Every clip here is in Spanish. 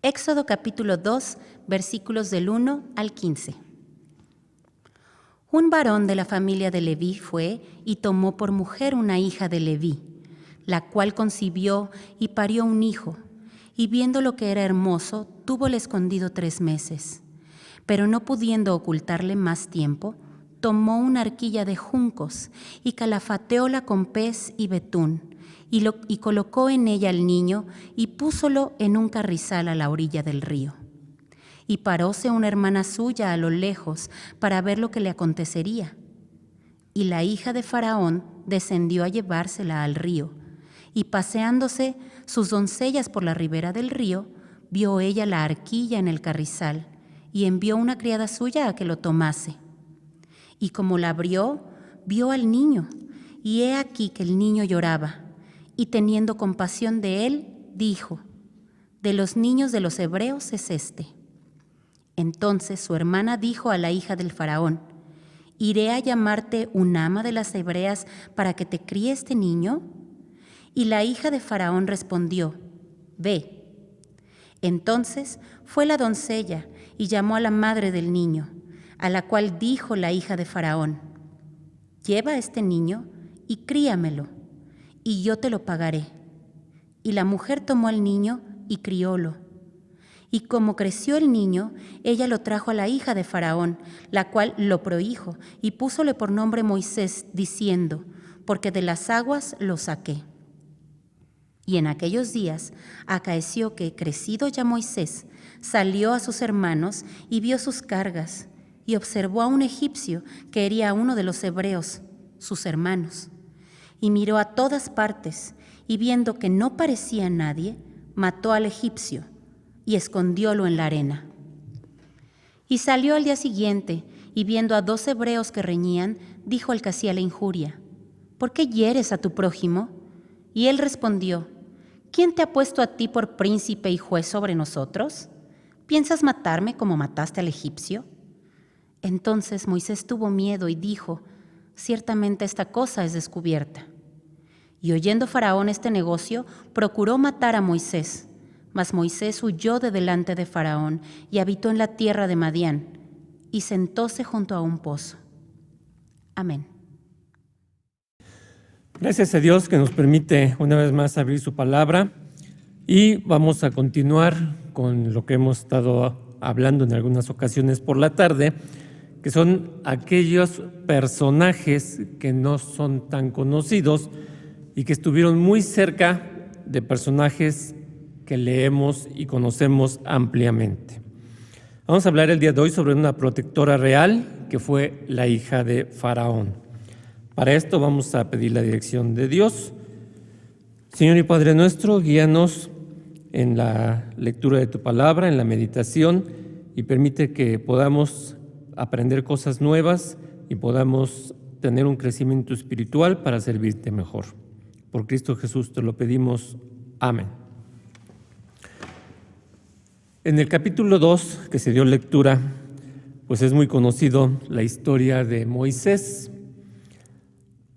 Éxodo capítulo 2, versículos del 1 al 15. Un varón de la familia de Leví fue y tomó por mujer una hija de Leví, la cual concibió y parió un hijo, y viendo lo que era hermoso, túvole escondido 3 meses. Pero no pudiendo ocultarle más tiempo, tomó una arquilla de juncos y calafateóla con pez y betún, y colocó en ella al niño y púsolo en un carrizal a la orilla del río. Y paróse una hermana suya a lo lejos para ver lo que le acontecería. Y la hija de Faraón descendió a llevársela al río, y paseándose sus doncellas por la ribera del río, vio ella la arquilla en el carrizal, y envió una criada suya a que lo tomase. Y como la abrió, vio al niño, y he aquí que el niño lloraba, y teniendo compasión de él, dijo: de los niños de los hebreos es este. Entonces su hermana dijo a la hija del Faraón: ¿iré a llamarte un ama de las hebreas para que te críe este niño? Y la hija de Faraón respondió: ve. Entonces fue la doncella y llamó a la madre del niño, a la cual dijo la hija de Faraón: lleva a este niño y críamelo, y yo te lo pagaré. Y la mujer tomó al niño y criólo. Y como creció el niño, ella lo trajo a la hija de Faraón, la cual lo prohijo, y púsole por nombre Moisés, diciendo: porque de las aguas lo saqué. Y en aquellos días acaeció que, crecido ya Moisés, salió a sus hermanos y vio sus cargas, y observó a un egipcio que hería a uno de los hebreos, sus hermanos. Y miró a todas partes, y viendo que no parecía nadie, mató al egipcio y escondiólo en la arena. Y salió al día siguiente, y viendo a 2 hebreos que reñían, dijo al que hacía la injuria: ¿por qué hieres a tu prójimo? Y él respondió: ¿quién te ha puesto a ti por príncipe y juez sobre nosotros? ¿Piensas matarme como mataste al egipcio? Entonces Moisés tuvo miedo y dijo: ciertamente esta cosa es descubierta. Y oyendo Faraón este negocio, procuró matar a Moisés. Mas Moisés huyó de delante de Faraón y habitó en la tierra de Madián, y sentóse junto a un pozo. Amén. Gracias a Dios que nos permite una vez más abrir su palabra, y vamos a continuar con lo que hemos estado hablando en algunas ocasiones por la tarde, que son aquellos personajes que no son tan conocidos y que estuvieron muy cerca de personajes que leemos y conocemos ampliamente. Vamos a hablar el día de hoy sobre una protectora real que fue la hija de Faraón. Para esto vamos a pedir la dirección de Dios. Señor y Padre nuestro, guíanos en la lectura de tu palabra, en la meditación, y permite que podamos aprender cosas nuevas y podamos tener un crecimiento espiritual para servirte mejor. Por Cristo Jesús te lo pedimos. Amén. En el capítulo 2 que se dio lectura, pues es muy conocido la historia de Moisés.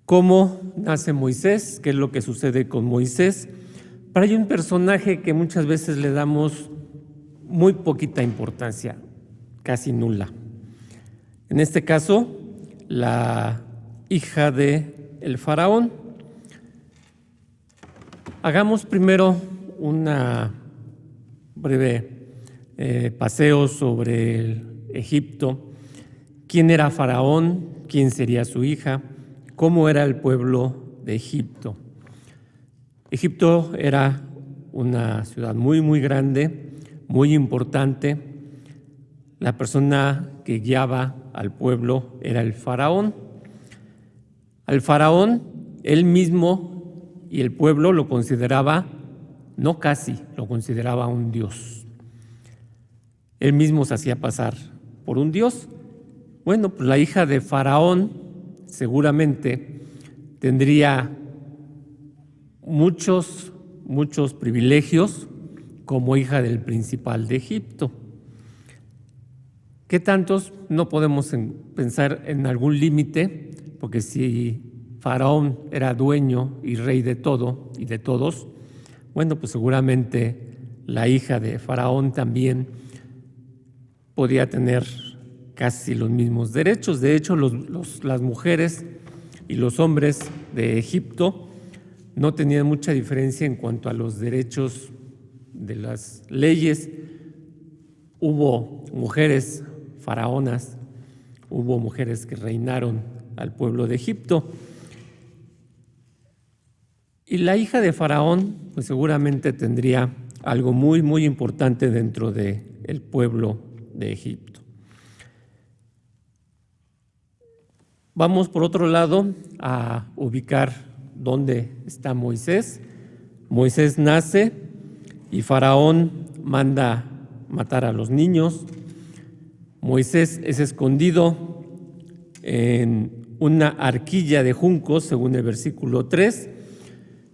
¿Cómo nace Moisés? ¿Qué es lo que sucede con Moisés? Pero hay un personaje que muchas veces le damos muy poquita importancia, casi nula. En este caso, la hija de el faraón. Hagamos primero una breve paseo sobre el Egipto. ¿Quién era Faraón? ¿Quién sería su hija? ¿Cómo era el pueblo de Egipto? Egipto era una ciudad muy, muy grande, muy importante. La persona que guiaba al pueblo era el faraón. Al faraón, él mismo y el pueblo lo consideraba, no casi, lo consideraba un dios. Él mismo se hacía pasar por un dios. Bueno, pues la hija de Faraón seguramente tendría muchos privilegios como hija del principal de Egipto. ¿Qué tantos? No podemos pensar en algún límite, porque si Faraón era dueño y rey de todo y de todos, bueno, pues seguramente la hija de Faraón también podía tener casi los mismos derechos. De hecho, las mujeres y los hombres de Egipto no tenían mucha diferencia en cuanto a los derechos de las leyes. Hubo mujeres faraonas, hubo mujeres que reinaron al pueblo de Egipto. Y la hija de Faraón, pues seguramente tendría algo muy, muy importante dentro del pueblo de Egipto. Vamos, por otro lado, a ubicar dónde está Moisés. Moisés nace y Faraón manda matar a los niños. Moisés es escondido en una arquilla de juncos, según el versículo 3,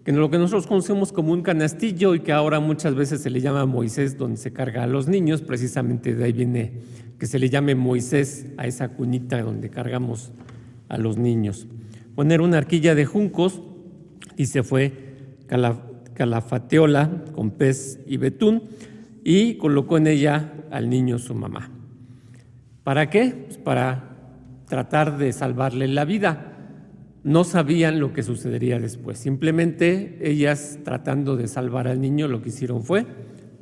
que es lo que nosotros conocemos como un canastillo y que ahora muchas veces se le llama Moisés, donde se carga a los niños. Precisamente de ahí viene que se le llame Moisés a esa cunita donde cargamos a los niños. Poner una arquilla de juncos y se fue calafateola con pez y betún y colocó en ella al niño su mamá. ¿Para qué? Pues para tratar de salvarle la vida. No sabían lo que sucedería después. Simplemente ellas, tratando de salvar al niño, lo que hicieron fue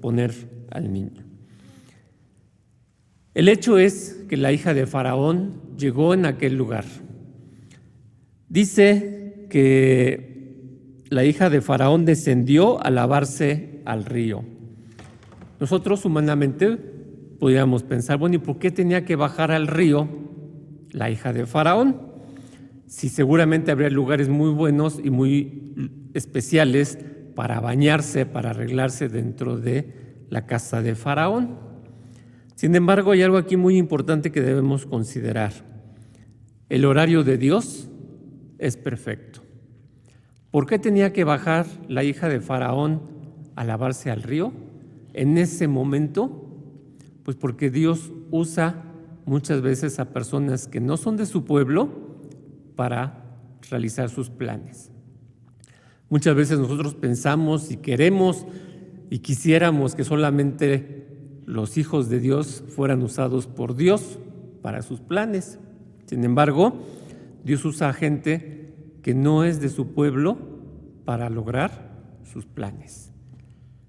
poner al niño. El hecho es que la hija de Faraón llegó en aquel lugar. Dice que la hija de Faraón descendió a lavarse al río. Nosotros humanamente podríamos pensar, bueno, ¿y por qué tenía que bajar al río la hija de Faraón? Si seguramente habría lugares muy buenos y muy especiales para bañarse, para arreglarse dentro de la casa de Faraón. Sin embargo, hay algo aquí muy importante que debemos considerar. El horario de Dios es perfecto. ¿Por qué tenía que bajar la hija de Faraón a lavarse al río en ese momento? Pues porque Dios usa muchas veces a personas que no son de su pueblo para realizar sus planes. Muchas veces nosotros pensamos y queremos y quisiéramos que solamente los hijos de Dios fueran usados por Dios para sus planes. Sin embargo, Dios usa a gente que no es de su pueblo para lograr sus planes.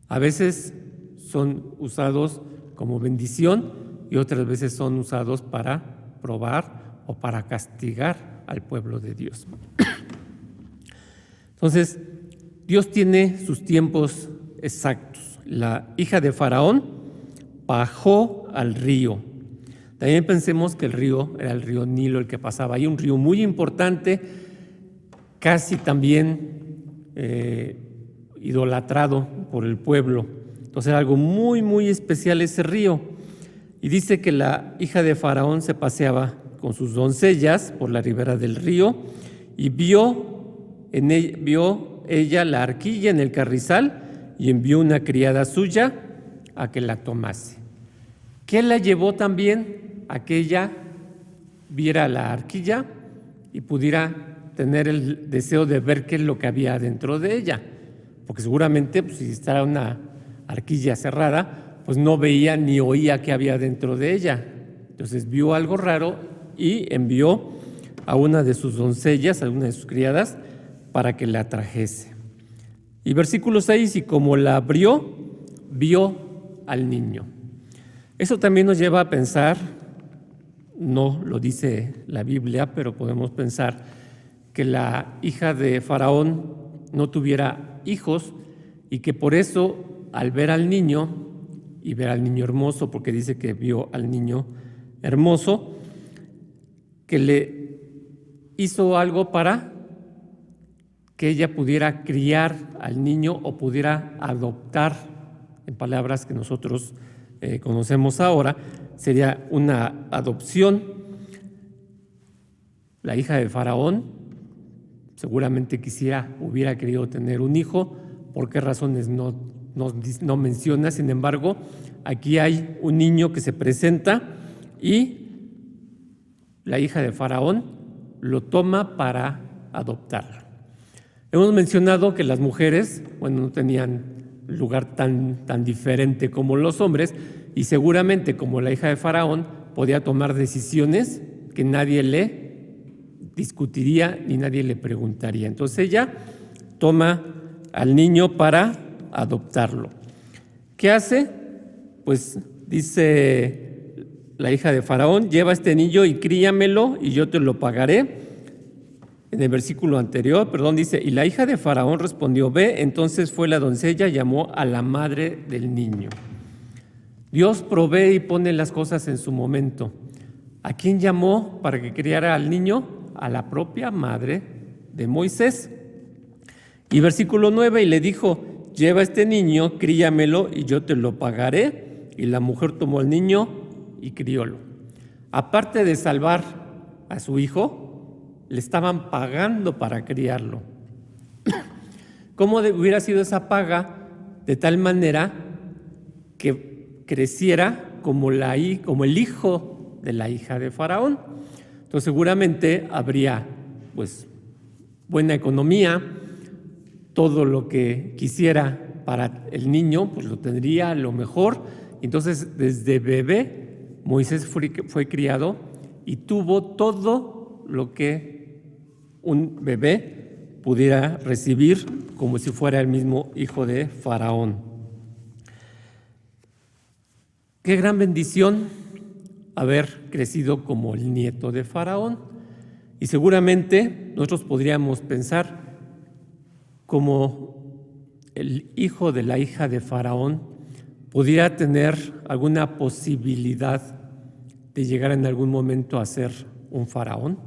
A veces son usados como bendición y otras veces son usados para probar o para castigar al pueblo de Dios. Entonces, Dios tiene sus tiempos exactos. La hija de Faraón bajó al río. También pensemos que el río era el río Nilo el que pasaba ahí, un río muy importante, casi también idolatrado por el pueblo. Entonces era algo muy, muy especial ese río. Y dice que la hija de Faraón se paseaba con sus doncellas por la ribera del río y vio ella la arquilla en el carrizal y envió una criada suya a que la tomase. ¿Qué la llevó también a que ella viera la arquilla y pudiera tener el deseo de ver qué es lo que había dentro de ella? Porque seguramente pues, si estaba una arquilla cerrada, pues no veía ni oía qué había dentro de ella. Entonces vio algo raro y envió a una de sus doncellas, a una de sus criadas, para que la trajese. Y versículo 6, y como la abrió, vio al niño. Eso también nos lleva a pensar, no lo dice la Biblia, pero podemos pensar que la hija de Faraón no tuviera hijos y que por eso al ver al niño, y ver al niño hermoso, porque dice que vio al niño hermoso, que le hizo algo para que ella pudiera criar al niño o pudiera adoptar, en palabras que nosotros conocemos ahora, sería una adopción. La hija de Faraón seguramente hubiera querido tener un hijo. ¿Por qué razones no menciona? Sin embargo, aquí hay un niño que se presenta y la hija de Faraón lo toma para adoptarlo. Hemos mencionado que las mujeres, no tenían lugar tan diferente como los hombres, y seguramente como la hija de Faraón podía tomar decisiones que nadie le discutiría ni nadie le preguntaría. Entonces ella toma al niño para adoptarlo. ¿Qué hace? Pues dice la hija de Faraón: lleva a este niño y críamelo y yo te lo pagaré. En el versículo anterior, dice: y la hija de Faraón respondió: ve. Entonces fue la doncella y llamó a la madre del niño. Dios provee y pone las cosas en su momento. ¿A quién llamó para que criara al niño? A la propia madre de Moisés. Y versículo 9, y le dijo: lleva este niño, críamelo y yo te lo pagaré. Y la mujer tomó al niño y criólo. Aparte de salvar a su hijo, le estaban pagando para criarlo. ¿Cómo hubiera sido esa paga? De tal manera que creciera como el hijo de la hija de Faraón. Entonces seguramente habría pues buena economía, todo lo que quisiera para el niño pues lo tendría lo mejor. Entonces desde bebé Moisés fue criado y tuvo todo lo que un bebé pudiera recibir, como si fuera el mismo hijo de Faraón. Qué gran bendición haber crecido como el nieto de Faraón. Y seguramente nosotros podríamos pensar como el hijo de la hija de Faraón pudiera tener alguna posibilidad de llegar en algún momento a ser un faraón.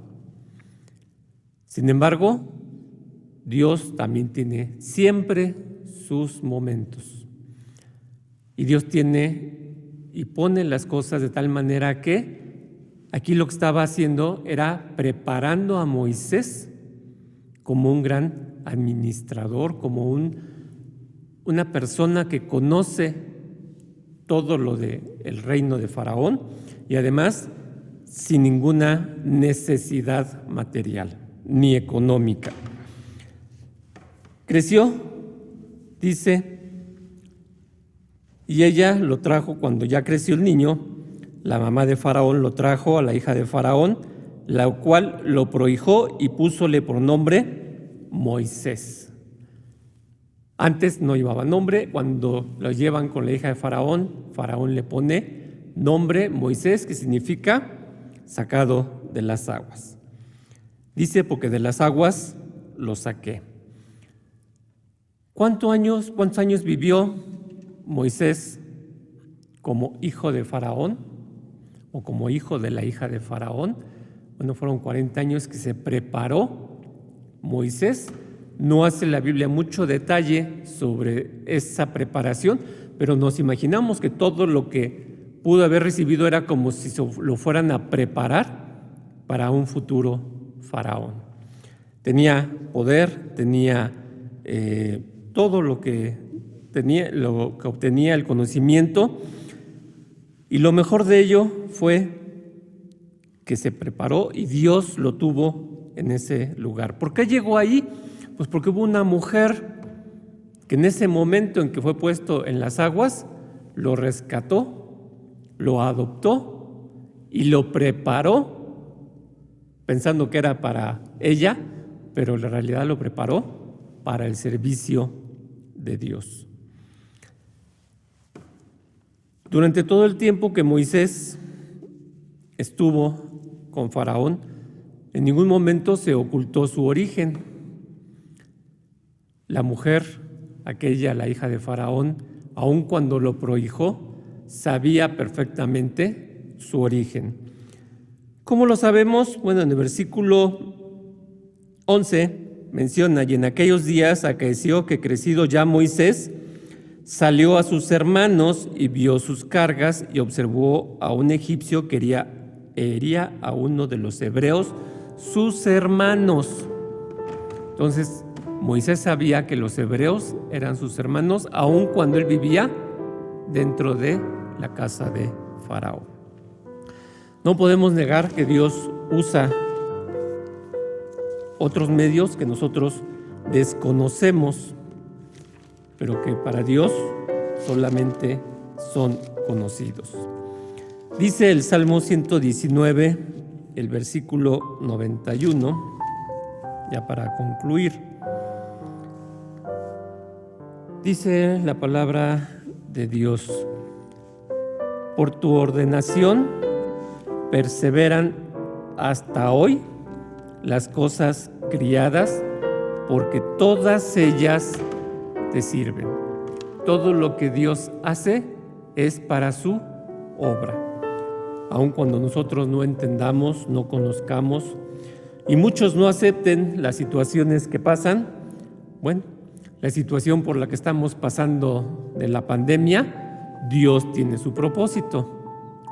Sin embargo, Dios también tiene siempre sus momentos. Y Dios tiene y pone las cosas de tal manera que aquí lo que estaba haciendo era preparando a Moisés como un gran administrador, como una persona que conoce todo lo del reino de Faraón y además sin ninguna necesidad material ni económica. Creció, dice, y ella lo trajo cuando ya creció el niño. La mamá de Faraón lo trajo a la hija de Faraón, la cual lo prohijó y púsole por nombre Moisés. Antes no llevaba nombre. Cuando lo llevan con la hija de Faraón, Faraón le pone nombre Moisés, que significa sacado de las aguas. Dice: porque de las aguas lo saqué. ¿Cuántos años vivió Moisés como hijo de Faraón o como hijo de la hija de Faraón? Bueno, fueron 40 años que se preparó Moisés. No hace la Biblia mucho detalle sobre esa preparación, pero nos imaginamos que todo lo que pudo haber recibido era como si lo fueran a preparar para un futuro faraón. Tenía poder, tenía todo lo que obtenía, el conocimiento, y lo mejor de ello fue que se preparó y Dios lo tuvo en ese lugar. ¿Por qué llegó ahí? Pues porque hubo una mujer que en ese momento en que fue puesto en las aguas, lo rescató, lo adoptó y lo preparó, pensando que era para ella, pero en realidad lo preparó para el servicio de Dios. Durante todo el tiempo que Moisés estuvo con Faraón, en ningún momento se ocultó su origen. La mujer, aquella, la hija de Faraón, aun cuando lo prohijó, sabía perfectamente su origen. ¿Cómo lo sabemos? Bueno, en el versículo 11 menciona: y en aquellos días acaeció que crecido ya Moisés, salió a sus hermanos y vio sus cargas y observó a un egipcio que hería a uno de los hebreos, sus hermanos. Entonces, Moisés sabía que los hebreos eran sus hermanos, aun cuando él vivía dentro de la casa de Faraón. No podemos negar que Dios usa otros medios que nosotros desconocemos, pero que para Dios solamente son conocidos. Dice el Salmo 119, el versículo 91, ya para concluir. Dice la palabra de Dios: por tu ordenación perseveran hasta hoy las cosas criadas, porque todas ellas te sirven. Todo lo que Dios hace es para su obra. Aun cuando nosotros no entendamos, no conozcamos y muchos no acepten las situaciones que pasan, bueno, la situación por la que estamos pasando de la pandemia, Dios tiene su propósito.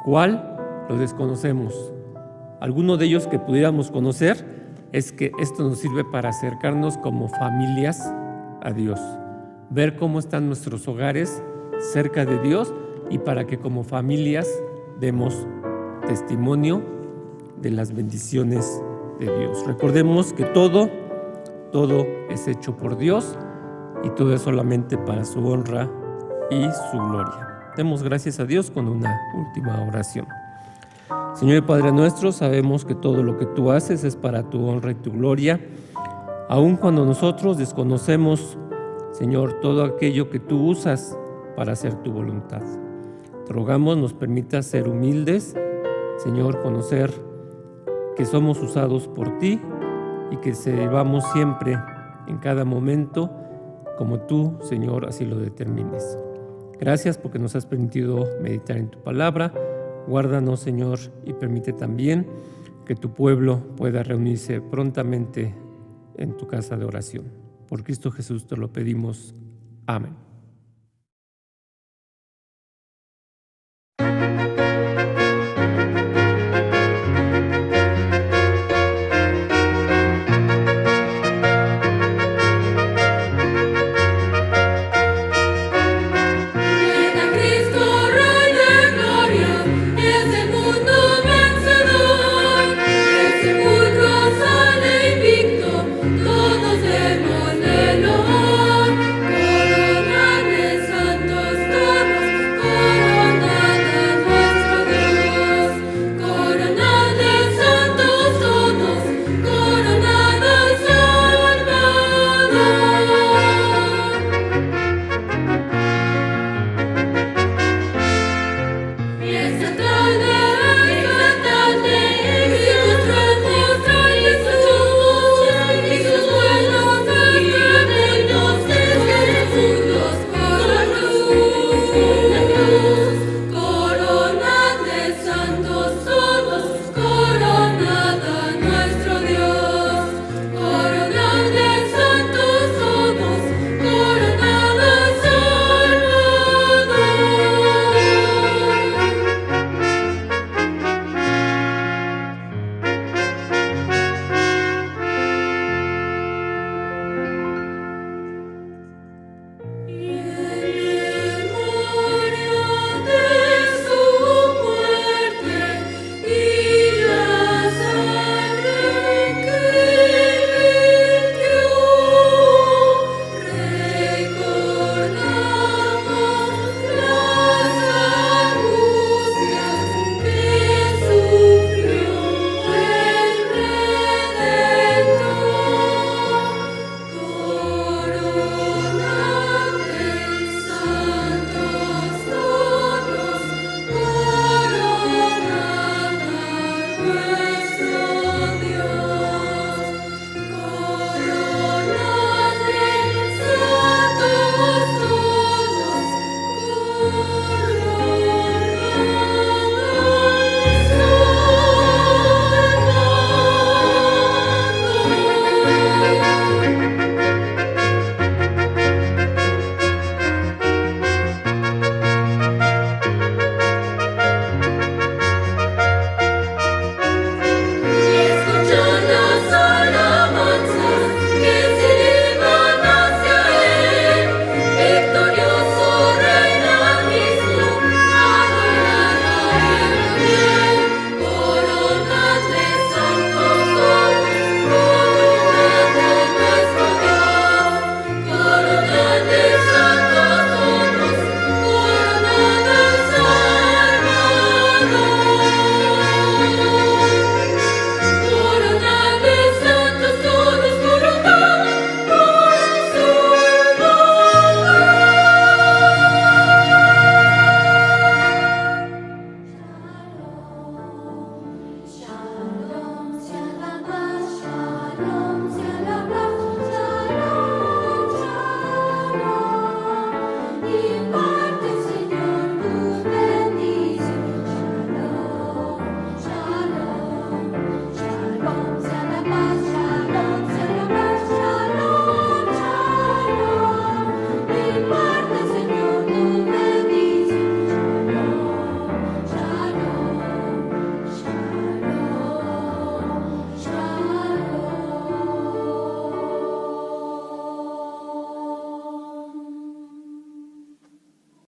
¿Cuál? Lo desconocemos. Alguno de ellos que pudiéramos conocer es que esto nos sirve para acercarnos como familias a Dios, ver cómo están nuestros hogares cerca de Dios y para que como familias demos testimonio de las bendiciones de Dios. Recordemos que todo es hecho por Dios y todo es solamente para su honra y su gloria. Demos gracias a Dios con una última oración. Señor y Padre nuestro, sabemos que todo lo que tú haces es para tu honra y tu gloria, aun cuando nosotros desconocemos, Señor, todo aquello que tú usas para hacer tu voluntad. Te rogamos nos permitas ser humildes, Señor, conocer que somos usados por ti y que servamos siempre, en cada momento, como tú, Señor, así lo determines. Gracias porque nos has permitido meditar en tu palabra. Guárdanos, Señor, y permite también que tu pueblo pueda reunirse prontamente en tu casa de oración. Por Cristo Jesús te lo pedimos. Amén.